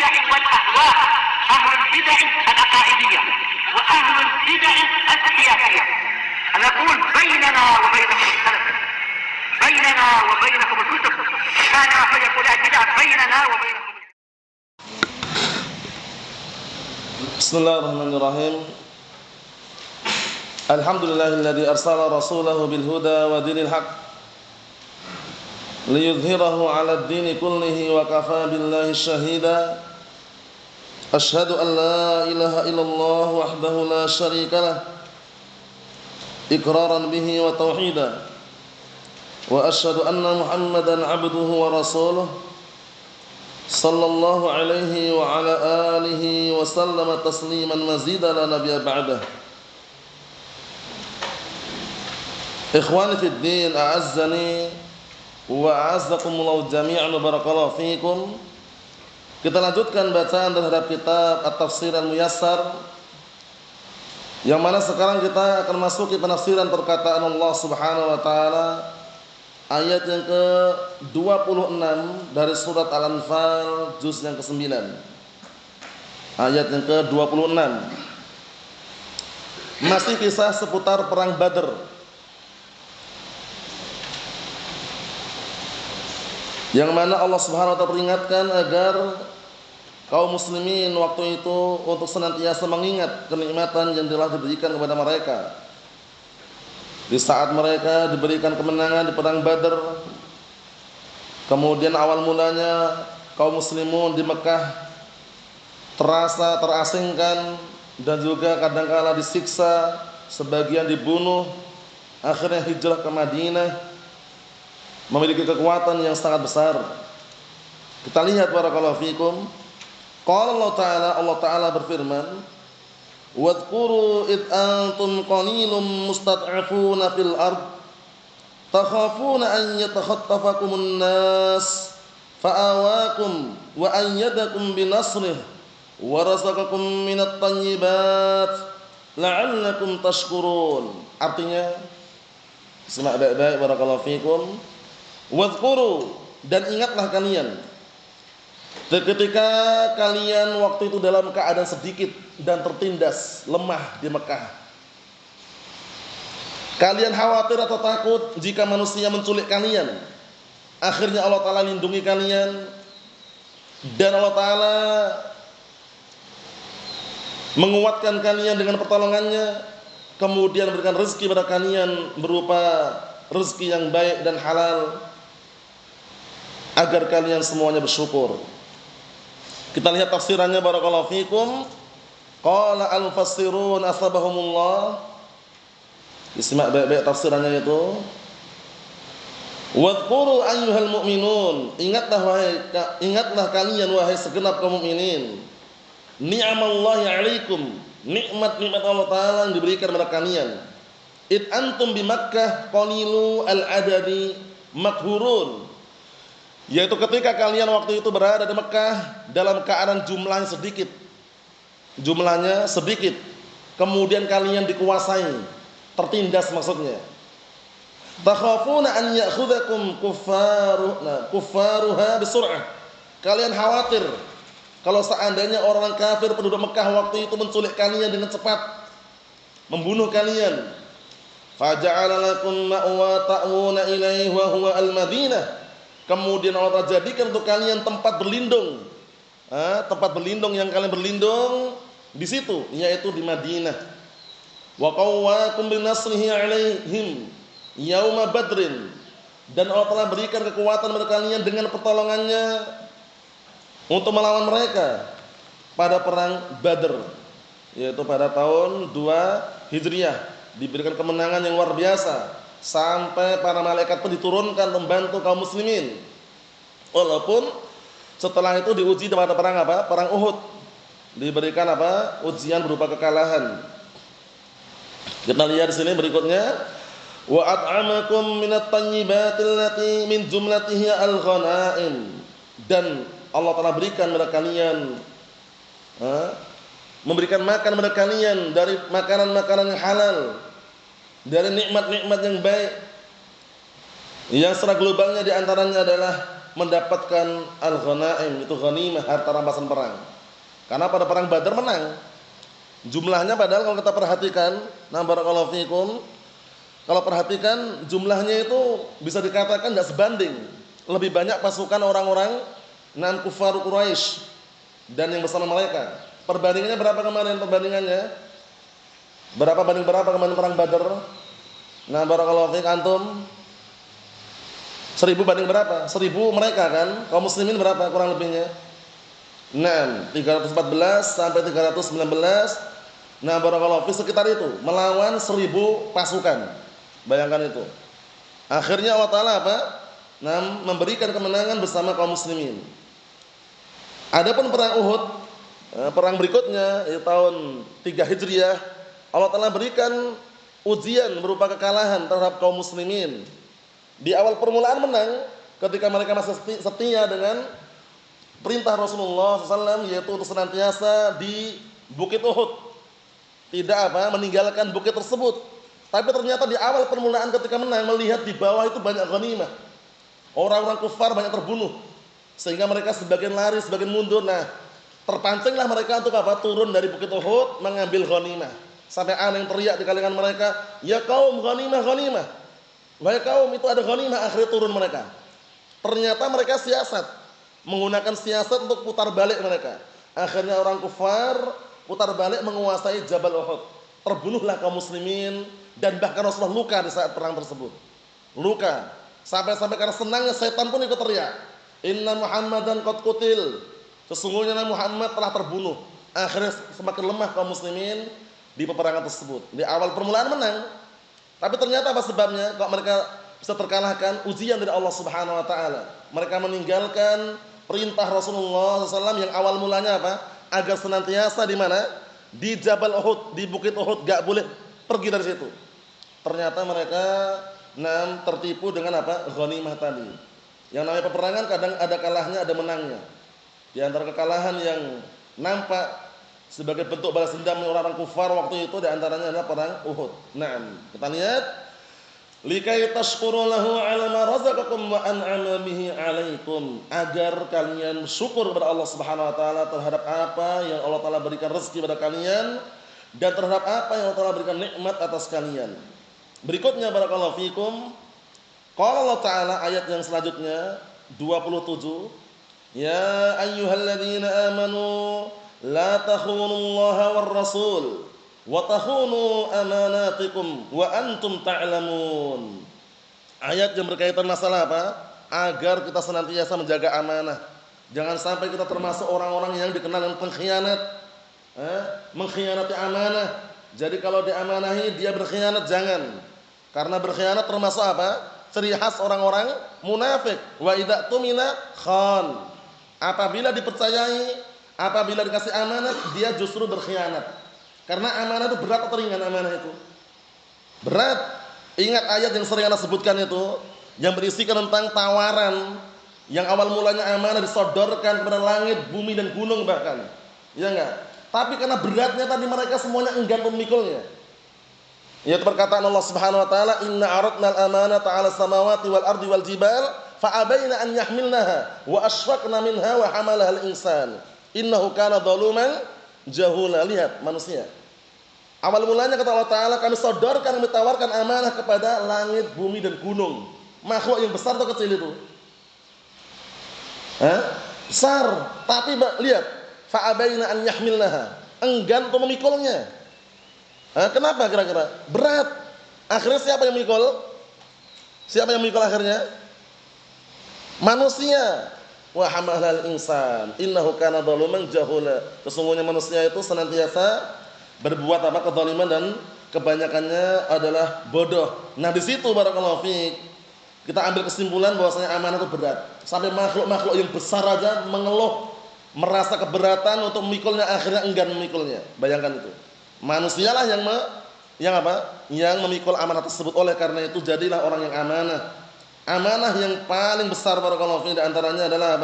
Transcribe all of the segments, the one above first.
البدع والأهواء، أهل البدع العقائدية وأهل البدع السياسية. نقول بيننا وبينكم السلف، بيننا وبينكم الكتب، كان فيقول البدع بيننا وبينكم. بسم الله الرحمن الرحيم. الحمد لله الذي أرسل رسوله بالهدى ودين الحق ليظهره على الدين كله وكفى بالله شهيدا. أشهد أن لا إله إلا الله وحده لا شريك له إقرارا به وتوحيدا، وأشهد أن محمدا عبده ورسوله صلى الله عليه وعلى آله وسلم تسليما مزيدا لا نبي بعده. Ikhwani fid din, a'azzani wa a'azzakumullahu jami'an wa barakallahu fikum. Kita lanjutkan bacaan terhadap kitab At-Tafsir Al-Muyassar, yang mana sekarang kita akan masuki penafsiran perkataan Allah Subhanahu wa taala ayat yang ke-26 dari surat Al-Anfal juz yang ke-9. Ayat yang ke-26. Masih kisah seputar perang Badr, yang mana Allah Subhanahu wa taala peringatkan agar kaum muslimin waktu itu untuk senantiasa mengingat kenikmatan yang telah diberikan kepada mereka di saat mereka diberikan kemenangan di perang Badr. Kemudian awal mulanya kaum muslimun di Mekah terasa terasingkan dan juga kadangkala disiksa, sebagian dibunuh, akhirnya hijrah ke Madinah, memiliki kekuatan yang sangat besar. Kita lihat barakallahu fikum. Qala Allah Ta'ala berfirman, "Wadhkuru id antum qalilum mustad'afuna fil ard takhafuna an yatakhattafakumun nas fa'awakum wa ayyadakum binasrih wa razaqakum minat thayyibat la'allakum tashkurun." Artinya, simak baik-baik barakallahu fikum. Wadhkuru, dan ingatlah kalian ketika kalian waktu itu dalam keadaan sedikit dan tertindas, lemah di Mekah. Kalian khawatir atau takut jika manusia menculik kalian. Akhirnya Allah Ta'ala lindungi kalian, dan Allah Ta'ala menguatkan kalian dengan pertolongannya, kemudian memberikan rezeki pada kalian berupa rezeki yang baik dan halal, agar kalian semuanya bersyukur. Kita lihat tafsirannya barakallahu fikum. Qala al-mufassirun asbahumullah. Disimak baik-baik tafsirannya itu. Wadhkuru ayyuhal mu'minun, ingatlah kalian wahai segenap kaum mukminin, ni'amallahi 'alaikum, nikmat-nikmat Allah Ta'ala yang diberikan kepada kalian. Id antum bi Makkah qalilu al-adadi makhurun, yaitu ketika kalian waktu itu berada di Mekah dalam keadaan jumlahnya sedikit, kemudian kalian dikuasai, tertindas maksudnya. Takhafuna an ya'khudhakum kuffaruha bisur'ah, kalian khawatir kalau seandainya orang kafir penduduk Mekah waktu itu menculik kalian dengan cepat, membunuh kalian. Faja'ala lakum ma'wa ta'wuna ilaihi wa huwa al-Madinah, kemudian Allah jadikan untuk kalian tempat berlindung, tempat berlindung yang kalian berlindung di situ, yaitu di Madinah. Wa qawwakum binasrihi 'alaihim yauma badrin, dan Allah telah berikan kekuatan kepada kalian dengan pertolongannya untuk melawan mereka pada perang Badr, yaitu pada tahun 2 Hijriah. Diberikan kemenangan yang luar biasa, sampai para malaikat pun diturunkan membantu kaum muslimin. Walaupun setelah itu diuji pada perang apa? Perang Uhud. Diberikan apa? Ujian berupa kekalahan. Kita lihat di sini berikutnya, wa at'amakum minat thayyibatil lati min jumlatihi al-ghanaim, dan Allah telah berikan kepada kalian, memberikan makan kepada kalian dari makanan-makanan yang halal, dari nikmat-nikmat yang baik, yang secara globalnya diantaranya adalah mendapatkan al-ghanaim, itu ghanimah, harta rampasan perang. Karena pada perang Badar menang. Jumlahnya padahal kalau kita perhatikan, nah barakallahu fikum, kalau perhatikan jumlahnya itu bisa dikatakan tidak sebanding. Lebih banyak pasukan orang-orang nan kufar Quraisy dan yang bersama mereka. Perbandingannya berapa kemarin perbandingannya? Berapa banding berapa kemarin perang Badar? Nah barakallahu fikum antum 1000 banding berapa? 1000 mereka kan? Kaum muslimin berapa kurang lebihnya? 6, 314 sampai 319. Nah barakallahu fi sekitar itu melawan 1000 pasukan. Bayangkan itu. Akhirnya Allah Ta'ala apa? Nah, memberikan kemenangan bersama kaum muslimin. Adapun perang Uhud, perang berikutnya di tahun 3 Hijriah, Allah Ta'ala berikan ujian berupa kekalahan terhadap kaum muslimin. Di awal permulaan menang ketika mereka masih setia dengan perintah Rasulullah SAW, yaitu untuk senantiasa di Bukit Uhud, tidak meninggalkan bukit tersebut. Tapi ternyata di awal permulaan ketika menang, melihat di bawah itu banyak ghanimah, orang-orang kufar banyak terbunuh, sehingga mereka sebagian lari, sebagian mundur. Nah, terpancinglah mereka untuk turun dari Bukit Uhud mengambil ghanimah. Sampai ada yang teriak di kalangan mereka, ya kaum, ghanimah, ghanimah. Wahai kaum, itu ada ghanimah. Akhirnya turun mereka. Ternyata mereka siasat, menggunakan siasat untuk putar balik mereka. Akhirnya orang kufar putar balik menguasai Jabal Uhud. Terbunuhlah kaum muslimin dan bahkan Rasulullah luka di saat perang tersebut. Luka. Sampai-sampai karena senangnya setan pun ikut teriak, "Inna Muhammadan qad qutil." Sesungguhnya Muhammad telah terbunuh. Akhirnya semakin lemah kaum muslimin di peperangan tersebut. Di awal permulaan menang, tapi ternyata apa sebabnya kok mereka bisa terkalahkan? Ujian dari Allah Subhanahu wa taala. Mereka meninggalkan perintah Rasulullah SAW yang awal mulanya agar senantiasa di mana? Di Jabal Uhud, di Bukit Uhud, gak boleh pergi dari situ. Ternyata mereka tertipu dengan ghanimah tadi. Yang namanya peperangan kadang ada kalahnya, ada menangnya. Di antara kekalahan yang nampak sebagai bentuk balas dendam orang-orang kufar waktu itu di antaranya adalah perang Uhud. Kita lihat, likai tashkuru lahu 'ala ma razaqakum wa an'ama bihi 'alaikum, agar kalian syukur kepada Allah Subhanahu wa taala terhadap apa yang Allah taala berikan rezeki pada kalian dan terhadap apa yang Allah taala berikan nikmat atas kalian. Berikutnya barakallahu fikum, qala Allah taala ayat yang selanjutnya 27, ya ayyuhalladzina amanu la takhunullaha war rasul wa takhunu amanatikum wa antum ta'lamun. Ayat yang berkaitan masalah agar kita senantiasa menjaga amanah. Jangan sampai kita termasuk orang-orang yang dikenal dengan pengkhianat, mengkhianati amanah. Jadi kalau diamanahi dia berkhianat, jangan. Karena berkhianat termasuk ciri khas orang-orang munafik. Wa idza tumina khan. Apabila dipercayai, apabila dikasih amanat, dia justru berkhianat. Karena amanah itu berat atau ringan? Amanah itu berat. Ingat ayat yang sering Anda sebutkan itu, yang berisikan tentang tawaran, yang awal mulanya amanah disodorkan kepada langit, bumi dan gunung bahkan, ya enggak? Tapi karena beratnya tadi mereka semuanya enggan memikulnya. Yaitu perkataan Allah Subhanahu wa taala, inna aradnal amanata 'alas samawati wal ardi wal jibal fa abaina an yahmilnaha wa asfaqna minha wa hamalaha al-insan innahu kana zaluman jahula. Lihat manusia. Awal mulanya kata Allah taala, kami sodorkan, kami tawarkan amanah kepada langit, bumi dan gunung. Makhluk yang besar atau kecil itu? Besar. Tapi lihat, fa abaina an yahmilnaha, enggan untuk memikulnya. Kenapa kira-kira? Berat. Akhirnya siapa yang memikul? Siapa yang memikul akhirnya? Manusia. Wa hamalal insan innahu kana zaluman jahula. Sesungguhnya manusia itu senantiasa berbuat kezaliman dan kebanyakannya adalah bodoh. Nah, di situ barakallahu fiik kita ambil kesimpulan bahwasanya amanah itu berat. Sampai makhluk-makhluk yang besar aja mengeluh, merasa keberatan untuk memikulnya, akhirnya enggan memikulnya. Bayangkan itu. Manusialah yang memikul amanah tersebut. Oleh karena itu jadilah orang yang amanah. Amanah yang paling besar barakallahu fiik di antaranya adalah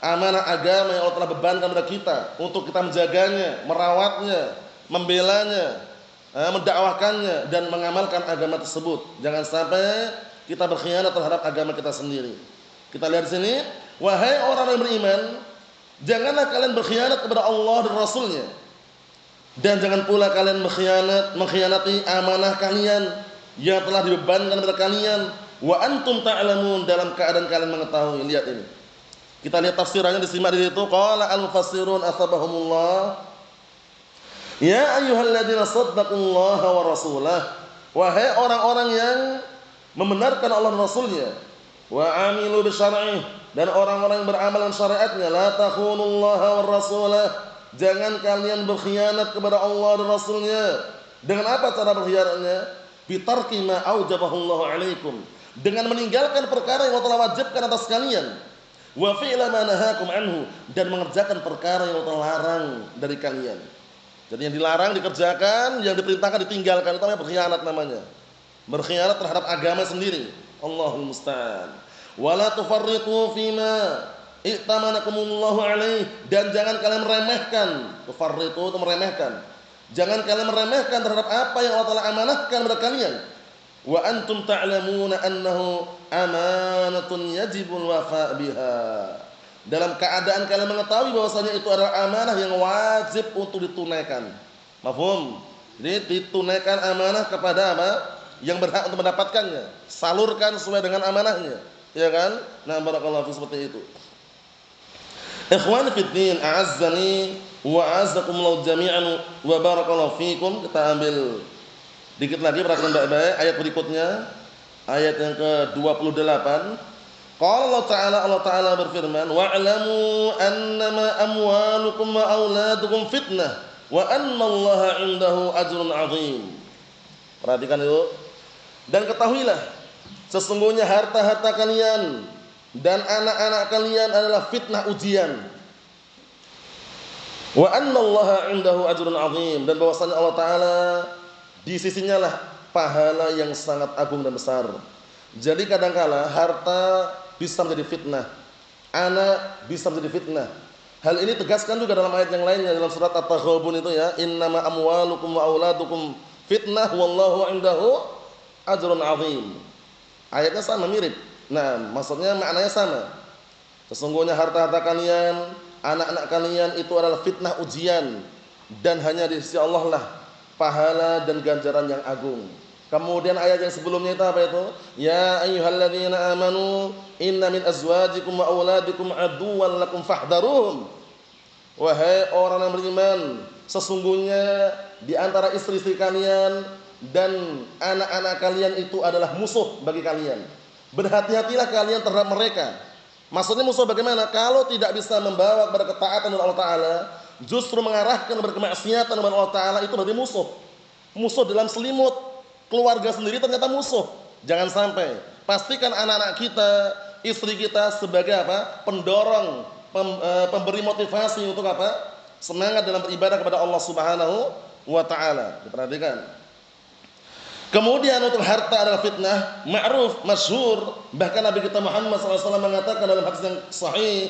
amanah agama yang Allah telah bebankan kepada kita untuk kita menjaganya, merawatnya, membelanya, mendakwahkannya dan mengamalkan agama tersebut. Jangan sampai kita berkhianat terhadap agama kita sendiri. Kita lihat di sini, Wahai orang yang beriman, janganlah kalian berkhianat kepada Allah dan Rasulnya. Dan jangan pula kalian mengkhianati amanah kalian yang telah dibebankan kepada kalian. Wa antum ta'lamun, dalam keadaan kalian mengetahui. Lihat ini. Kita lihat tafsirannya, disimak di situ. Qala al-mufassirun asbahumullah. Ya ayyuhalladzina saddaqullaha wa rasulah. Wahai orang-orang yang membenarkan Allah dan Rasulnya. Wa amilu bisyar'ih, dan orang-orang yang beramal dengan syariatnya. La takhunullaha wa rasulah. Jangan kalian berkhianat kepada Allah dan Rasulnya. Dengan apa cara berkhianatnya? Bitarki ma aujabahullahu alaikum, dengan meninggalkan perkara yang Allah telah wajibkan atas kalian. Wa fi'la ma nahakum anhu, dan mengerjakan perkara yang Allah telah larang dari kalian. Jadi yang dilarang dikerjakan, yang diperintahkan ditinggalkan. Itu namanya berkhianat namanya. Berkhianat terhadap agama sendiri. Allahul musta'an. Wala tufarriqu fima i'tamanakumullahu alaih, dan jangan kalian meremehkan. Tufarriqu itu meremehkan. Jangan kalian meremehkan terhadap apa yang Allah Ta'ala amanahkan kepada kalian. Wa antum ta'lamuna annahu amanatun yajibul wafa' biha, dalam keadaan kalian mengetahui bahwasanya itu adalah amanah yang wajib untuk ditunaikan. Mafhum? Jadi ditunaikan amanah kepada apa? Yang berhak untuk mendapatkannya. Salurkan sesuai dengan amanahnya. Ya kan? Nah, barakallahu fi, seperti itu. Ikhwani fid din, a'azzani wa a'azzakumullahu jami'an wa barakallahu fikum. Kita ambil dikit lagi, perhatikan baik-baik ayat berikutnya, ayat yang ke-28. Qala Allah Ta'ala berfirman, wa'lamu annama amwalukum wa auladukum fitnah wa annallaha 'indahu ajrun 'azim. Perhatikan itu. Dan ketahuilah, sesungguhnya harta-harta kalian dan anak-anak kalian adalah fitnah, ujian. Wa annallaha 'indahu ajrun 'azim, dan bahwasanya Allah Ta'ala di sisinya lah pahala yang sangat agung dan besar. Jadi kadangkala harta bisa menjadi fitnah, anak bisa menjadi fitnah. Hal ini tegaskan juga dalam ayat yang lainnya, dalam surat At-Taghabun itu ya, innama amwalukum wa auladukum fitnah wallahu 'indahu ajrun 'azim. Ayatnya sama, mirip. Nah, maksudnya maknanya sama. Sesungguhnya harta-harta kalian, anak-anak kalian itu adalah fitnah, ujian, dan hanya di sisi Allah lah pahala dan ganjaran yang agung. Kemudian ayat yang sebelumnya itu apa itu? Ya ayyuhalladzina amanu inna min azwajikum wa auladikum aduwwan lakum fahdharuhum. Wahai orang yang beriman, sesungguhnya di antara istri-istri kalian dan anak-anak kalian itu adalah musuh bagi kalian. Berhati-hatilah kalian terhadap mereka. Maksudnya musuh bagaimana? Kalau tidak bisa membawa kepada ketaatan kepada Allah Ta'ala, justru mengarahkan kepada kemaksiatan kepada Allah Ta'ala, itu berarti musuh. Musuh dalam selimut, keluarga sendiri ternyata musuh. Jangan sampai. Pastikan anak-anak kita, istri kita sebagai apa? Pendorong, pemberi motivasi untuk apa? Semangat dalam beribadah kepada Allah Subhanahu wa Ta'ala. Diperhatikan. Kemudian untuk harta adalah fitnah, ma'ruf, masyhur. Bahkan Nabi kita Muhammad SAW mengatakan dalam hadis yang sahih.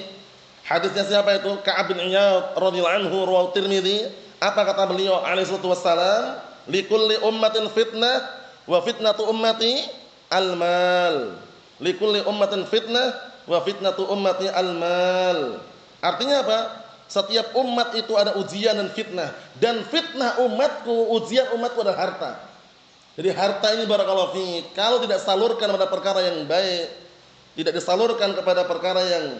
Hadisnya siapa itu? Ka'ab bin Iyad radhiyallahu anhu, rawahu Tirmidzi. Apa kata beliau alaihi salatu wassalam? Likulli ummatin fitnah wa fitnatu ummati al-mal. Likulli ummatin fitnah wa fitnatu ummati al-mal. Artinya apa? Setiap umat itu ada ujian dan fitnah, dan fitnah umatku, ujian umatku adalah harta. Jadi harta ini barakallahu fi, kalau tidak salurkan pada perkara yang baik, tidak disalurkan kepada perkara yang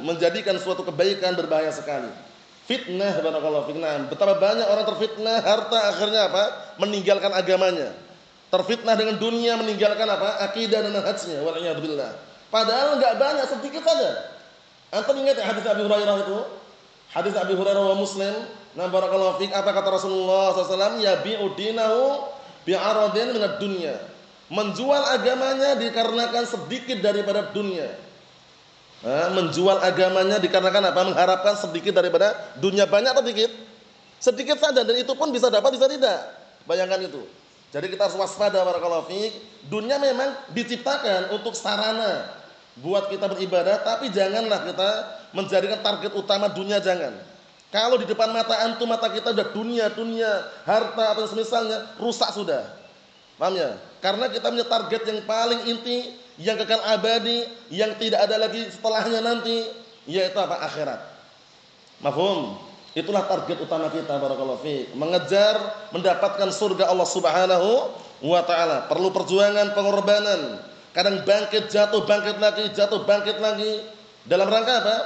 menjadikan suatu kebaikan, berbahaya sekali. Fitnah barakallahu fi. Betapa banyak orang terfitnah harta, akhirnya apa? Meninggalkan agamanya. Terfitnah dengan dunia, meninggalkan apa? Akidah dan manhajnya. Wal'iyadzubillah. Padahal enggak banyak, sedikit saja. Antum ingat ya hadis Abi Hurairah itu? Hadis Abi Hurairah wa Muslim. Nah barakallahu fi, apa kata Rasulullah SAW? Yabi'u dinahu bi'aradin minad dunya. Menjual agamanya dikarenakan sedikit daripada dunia. Menjual agamanya dikarenakan apa? Mengharapkan sedikit daripada dunia. Banyak atau sedikit? Sedikit saja, dan itu pun bisa dapat, bisa tidak. Bayangkan itu. Jadi kita harus waspada barakallahu fiik. Dunia memang diciptakan untuk sarana buat kita beribadah, tapi janganlah kita menjadikan target utama dunia, jangan. Kalau di depan mata antum, mata kita sudah dunia, harta atau semisalnya, rusak sudah. Paham ya? Karena kita punya target yang paling inti, yang kekal abadi, yang tidak ada lagi setelahnya nanti, yaitu apa? Akhirat. Mafhum? Itulah target utama kita, barakallahu fiik, mengejar mendapatkan surga Allah Subhanahu wa taala. Perlu perjuangan, pengorbanan. Kadang bangkit, jatuh, bangkit lagi, jatuh, bangkit lagi. Dalam rangka apa?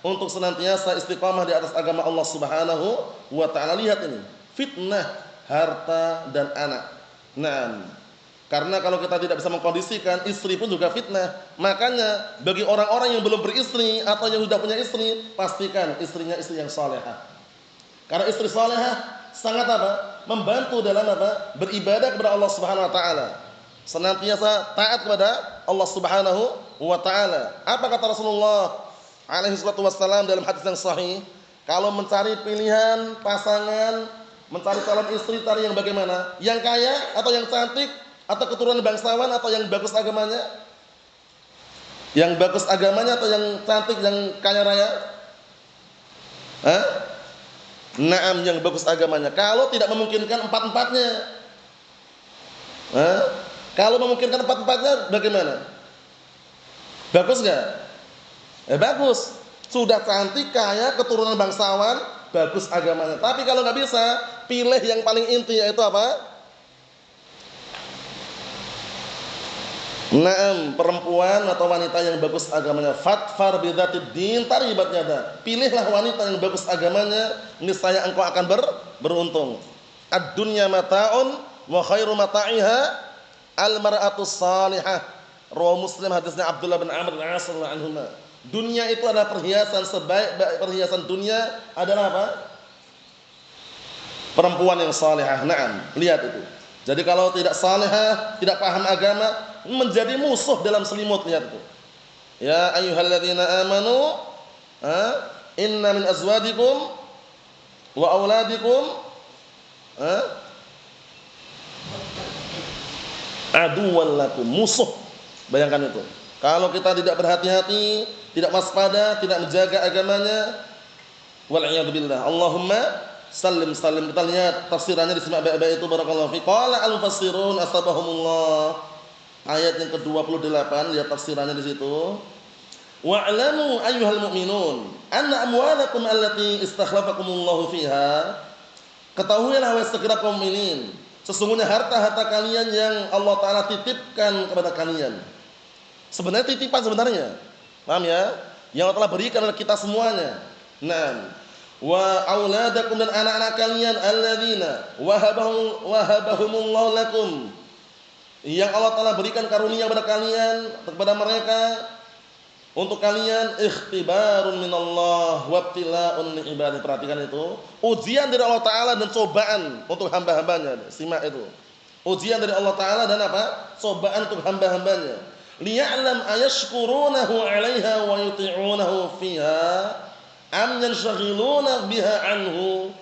Untuk senantiasa istiqamah di atas agama Allah Subhanahu wa taala. Lihat ini, fitnah harta dan anak. Nah, karena kalau kita tidak bisa mengkondisikan, istri pun juga fitnah. Makanya bagi orang-orang yang belum beristri atau yang sudah punya istri, pastikan istrinya istri yang salehah. Karena istri salehah sangat apa? Membantu dalam apa? Beribadah kepada Allah Subhanahu wa taala. Senantiasa taat kepada Allah Subhanahu wa taala. Apa kata Rasulullah alaihi salatu wassalam dalam hadis yang sahih? Kalau mencari pilihan pasangan, mencari calon istri, cari yang bagaimana? Yang kaya atau yang cantik? Atau keturunan bangsawan atau yang bagus agamanya? Yang bagus agamanya atau yang cantik, yang kaya raya? Hah? Naam, yang bagus agamanya. Kalau tidak memungkinkan empat-empatnya. Hah? Kalau memungkinkan empat-empatnya bagaimana? Bagus enggak? Bagus. Sudah cantik, kaya, keturunan bangsawan, bagus agamanya. Tapi kalau nggak bisa, pilih yang paling inti, yaitu apa? Naam, perempuan atau wanita yang bagus agamanya. Fatfar bidzatid din taribat yada. Pilihlah wanita yang bagus agamanya, niscaya engkau akan beruntung. Ad-dunya mata'un wa khairu mata'iha al-mar'atus salihah. Rawahu Muslim, hadisnya Abdullah bin Amr bin As radhiyallahu anhuma. Dunia itu adalah perhiasan, sebaik-baik perhiasan dunia adalah apa? Perempuan yang salihah. Naam, lihat itu. Jadi kalau tidak salihah, tidak paham agama, menjadi musuh dalam selimut. Lihat itu. Ya ayyuhalladzina amanu, inna min azwajikum wa auladikum aduwwan lakum, musuh. Bayangkan itu. Kalau kita tidak berhati-hati, tidak waspada, tidak menjaga agamanya, wal'iyadu billah. Allahumma salim. Kita lihat tafsirannya, disimak baik-baik itu, barakallahu fi. Qala al-mufassirun asbahumullah. Ayat yang ke-28, lihat tafsirannya di situ. Wa'lamu ayyuhal mu'minun anna amwalakum allati istakhlafakumullahu fiha. Ketahuilah wahai sekira kaum mukminin, sesungguhnya harta-harta kalian yang Allah taala titipkan kepada kalian. Sebenarnya titipan sebenarnya. Paham ya? Yang Allah telah berikan kepada kita semuanya. Naam. Wa auladakum, dan anak-anak kalian alladzina wahabahumullahu lakum, yang Allah Ta'ala berikan karunia kepada kalian, kepada mereka, untuk kalian ikhtibarun minallah wabtila'un li'ibadih. Perhatikan itu, ujian dari Allah Ta'ala dan cobaan untuk hamba-hambanya. Simak itu, ujian dari Allah Ta'ala dan apa? Cobaan untuk hamba-hambanya. Liya'lam ayashkurunahu 'alaiha wa yuti'unahu fiha am yanshagiluna biha anhu.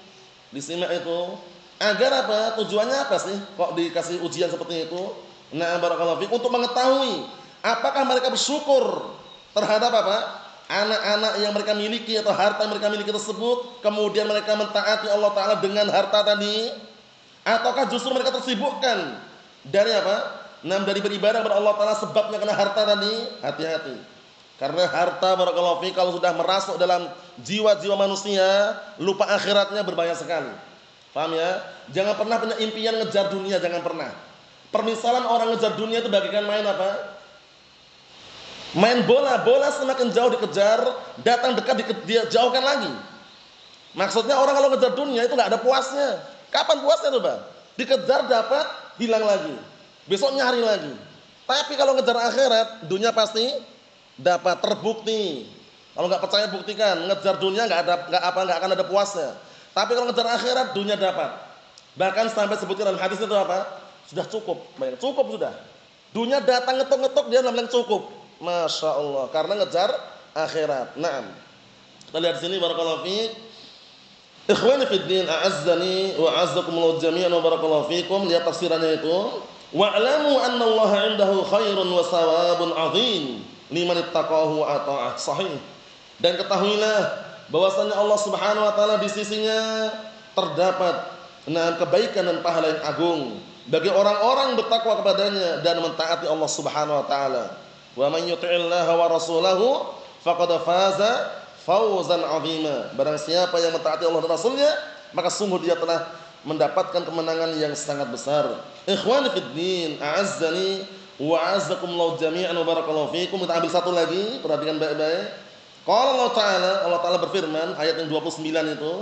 Disimak itu, agar apa? Tujuannya apa sih kok dikasih ujian seperti itu? Nah, barakallahu fiik, untuk mengetahui apakah mereka bersyukur terhadap apa? Anak-anak yang mereka miliki atau harta yang mereka miliki tersebut, kemudian mereka mentaati Allah Ta'ala dengan harta tadi, ataukah justru mereka tersibukkan dari apa? Dari beribadah kepada Allah Ta'ala sebabnya karena harta tadi. Hati-hati, karena harta, barakallahu fiik, kalau sudah merasuk dalam jiwa-jiwa manusia, lupa akhiratnya, berbahaya sekali. Paham ya? Jangan pernah punya impian ngejar dunia, jangan pernah. Permisalan orang ngejar dunia itu bagikan main apa? Main bola. Bola semakin jauh dikejar, datang dekat dia jauhkan lagi. Maksudnya orang kalau ngejar dunia itu nggak ada puasnya. Kapan puasnya tuh, Bang? Dikejar dapat, hilang lagi. Besok nyari lagi. Tapi kalau ngejar akhirat, dunia pasti dapat, terbukti. Kalau nggak percaya buktikan, ngejar dunia nggak akan ada puasnya. Tapi kalau ngejar akhirat, dunia dapat. Bahkan sampai sebutkan dalam hadis itu apa? Sudah cukup, bayang, cukup sudah. Dunia datang ngetok-ngetok, dia bilang cukup. Masya Allah, karena ngejar akhirat. Naam. Kita lihat sini, barakallahu fiik. Ikhwani fid din, a'azzani wa a'azzakumullahu jami'an wa barakallahu fiikum. Lihat tafsirannya itu. Wa'lamu anna Allah 'indahu khairun wa sawabun 'adzim liman ittaqahu wa ata'ah. Sahih. Dan ketahuilah bahwasanya Allah Subhanahu wa taala di sisinya terdapat kebaikan dan pahala yang agung bagi orang-orang bertakwa kepadanya dan mentaati Allah Subhanahu wa taala. Wa man yuti'illaha wa rasulahu faqad faza fawzan 'azima. Barang siapa yang mentaati Allah dan Rasulnya, maka sungguh dia telah mendapatkan kemenangan yang sangat besar. Ikhwani fid din, a'azzani wa a'azzakumullahu jami'an wa barakallahu fikum. Kita ambil satu lagi, perhatikan baik-baik. Qala Allah Ta'ala berfirman ayat yang 29 itu,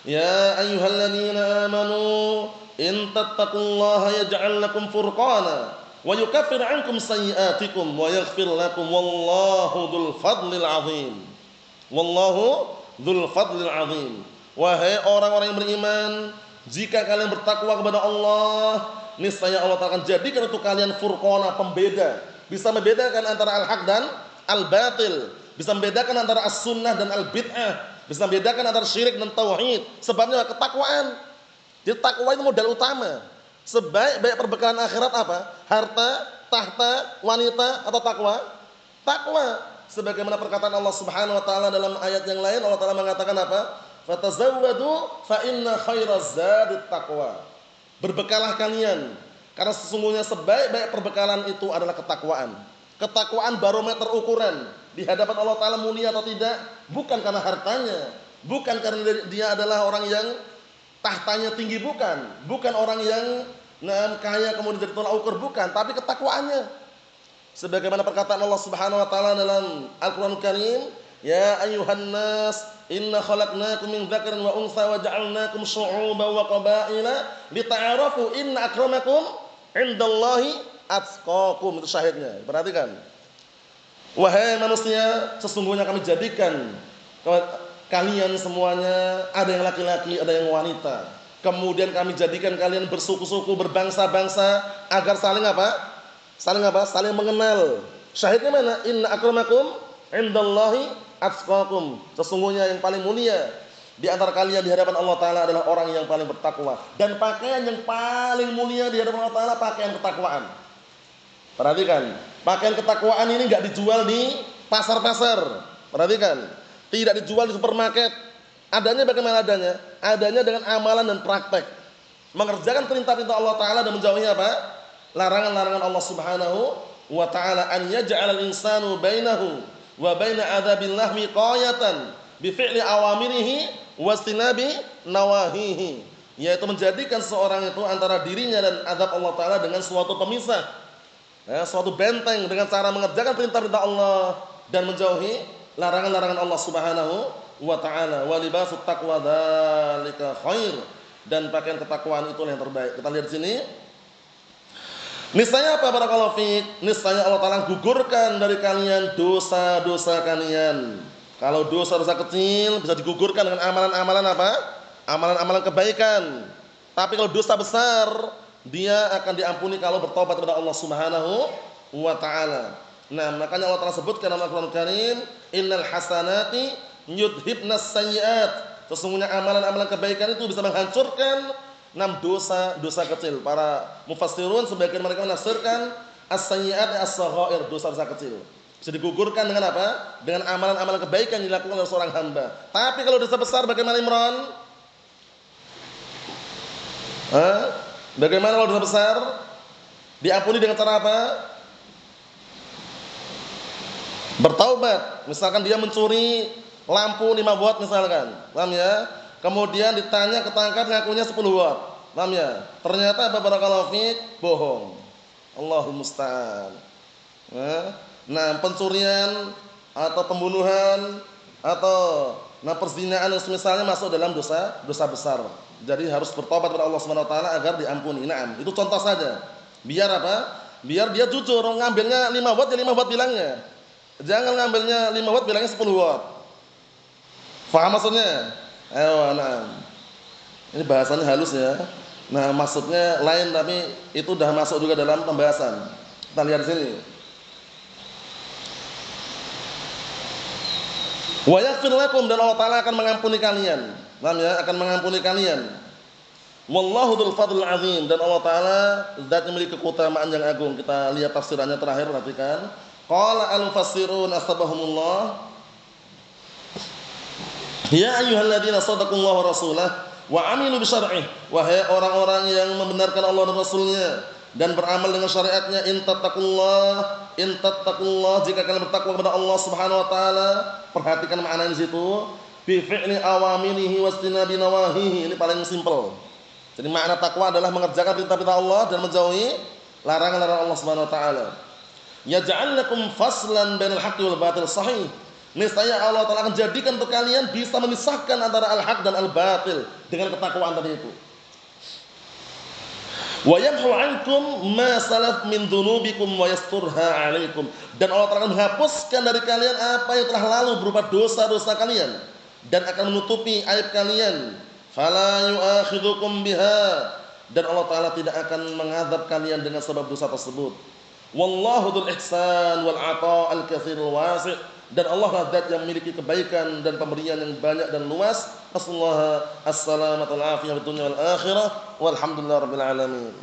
ya ayyuhalladzina amanu in tattaqullaha yaj'al lakum furqana wa yukaffir 'ankum sayyi'atikum wa yaghfir lakum wallahu dzul fadlil 'adzim. Wallahu dzul fadlil 'adzim. Wahai orang-orang yang beriman, jika kalian bertakwa kepada Allah, niscaya Allah akan jadikan untuk kalian furqana, pembeda, bisa membedakan antara al-haq dan al-batil, bisa membedakan antara as-sunnah dan al-bid'ah, bisa membedakan antara syirik dan tauhid. Sebabnya ketakwaan. Jadi takwa itu modal utama. Sebaik-baik perbekalan akhirat apa? Harta, tahta, wanita atau takwa? Takwa. Sebagaimana perkataan Allah Subhanahu wa taala dalam ayat yang lain, Allah Taala mengatakan apa? Fatazawwadu fa inna khairaz zadit taqwa. Berbekalah kalian karena sesungguhnya sebaik-baik perbekalan itu adalah ketakwaan. Ketakwaan barometer ukuran di hadapan Allah Taala mulia atau tidak bukan karena hartanya, bukan karena dia adalah orang yang tahtanya tinggi, bukan orang yang kaya kemudian jadi tolak ukur, bukan, tapi ketakwaannya. Sebagaimana perkataan Allah Subhanahu wa taala dalam Al-Qur'anul Karim, ya ayyuhan nas inna khalaqnakum min dzakarin wa untha wa ja'alnakum syu'uban wa qabaila lita'arafu inna akramakum 'indallahi atqakum. Itu syahidnya. Perhatikan. Wahai manusia, sesungguhnya kami jadikan kalian semuanya, ada yang laki-laki, ada yang wanita. Kemudian kami jadikan kalian bersuku-suku, berbangsa-bangsa agar saling apa? Saling mengenal. Syahidnya mana? Inna akramakum 'indallahi atqakum. Sesungguhnya yang paling mulia di antara kalian di hadapan Allah Taala adalah orang yang paling bertakwa. Dan pakaian yang paling mulia di hadapan Allah Taala pakaian ketakwaan. Perhatikan, pakaian ketakwaan ini enggak dijual di pasar-pasar. Perhatikan, tidak dijual di supermarket. Adanya bagaimana adanya? Adanya dengan amalan dan praktek. Mengerjakan perintah-perintah Allah Taala dan menjauhi apa? Larangan-larangan Allah Subhanahu wa taala. An yaj'alal insanu bainahu wa baina adzabillah miqayatan bi fi'li awamirihi wastinabi nawahihi. Yaitu menjadikan seorang itu antara dirinya dan azab Allah Taala dengan suatu pemisah. Suatu benteng dengan cara mengerjakan perintah-perintah Allah dan menjauhi larangan-larangan Allah Subhanahu wa taala. Wa libasut taqwa dzalika khair. Dan pakaian ketakwaan itu yang terbaik. Kita lihat sini. Niscaya apa barakallahu fiik? Niscaya Allah Taala gugurkan dari kalian dosa-dosa kalian. Kalau dosa-dosa kecil bisa digugurkan dengan amalan-amalan apa? Amalan-amalan kebaikan. Tapi kalau dosa besar, dia akan diampuni kalau bertobat kepada Allah Subhanahu wa taala. Nah, makanya Allah Taala sebutkan dalam Al-Qur'an Karim, innal hasanati yudhibnas sayyi'at. Sesungguhnya amalan-amalan kebaikan itu bisa menghancurkan 6 dosa kecil. Para mufassirun sebagian mereka menafsirkan as-sayyi'at as-saghair, dosa-dosa kecil. Bisa digugurkan dengan apa? Dengan amalan-amalan kebaikan yang dilakukan oleh seorang hamba. Tapi kalau dosa besar bagaimana Imran? Bagaimana kalau dosa besar? Diampuni dengan cara apa? Bertaubat. Misalkan dia mencuri lampu 5 watt misalkan. Paham ya? Kemudian ditanya ketangkap ngakunya 10 watt. Paham ya? Ternyata apa barakallahu fiik? Bohong. Allahul musta'an. Nah, pencurian atau pembunuhan atau perzinaan misalnya masuk dalam dosa besar. Jadi harus bertobat kepada Allah Subhanahu wa taala agar diampuni. Naam, itu contoh saja. Biar apa? Biar dia jujur ngambilnya 5 watt ya 5 watt bilangnya. Jangan ngambilnya 5 watt bilangnya 10 watt. Faham maksudnya? Ayo, nah. Ini bahasanya halus ya. Nah, maksudnya lain tapi itu sudah masuk juga dalam pembahasan. Kita lihat di sini. Wa yaghfir lakum, dan Allah Taala akan mengampuni kalian. Paham ya? Akan mengampuni kalian. Wallahu dzul fadlil azim, dan Allah Taala zat yang memiliki keutamaan yang agung. Kita lihat tafsirannya terakhir, perhatikan. Qala al-mufassirun astabahumullah. Ya ayyuhalladzina shadaqullaha wa rasulahu wa amilu bi syar'ihi. Wahai orang-orang yang membenarkan Allah dan Rasulnya dan beramal dengan syariatnya. In tattaqullah jika kalian bertakwa kepada Allah Subhanahu wa taala. Perhatikan makna di situ. Bi fi'li awamirihi wastinabi nawahihi. Ini paling simpel. Jadi makna takwa adalah mengerjakan perintah-perintah Allah dan menjauhi larangan-larangan Allah Subhanahu wa taala. Yaj'al lakum faslan bainal haqqi wal batil sahih. Niscaya Allah Ta'ala akan jadikan untuk kalian bisa memisahkan antara al-haq dan al-batil dengan ketakwaan tadi itu. Wa yamhu 'ankum ma salaf min dhunubikum wa yasturha 'alaikum. Dan Allah Ta'ala akan menghapuskan dari kalian apa yang telah lalu berupa dosa-dosa kalian dan akan menutupi aib kalian. Fala yu'akhidhukum biha. Dan Allah Ta'ala tidak akan mengadab kalian dengan sebab dosa tersebut. Wallahu dzul ihsan wal 'ata' al-katsirul wasi'. Dan Allah lah zat yang memiliki kebaikan dan pemberian yang banyak dan luas. Assalamualaikum warahmatullahi wabarakatuh. Walhamdulillahirabbil alamin.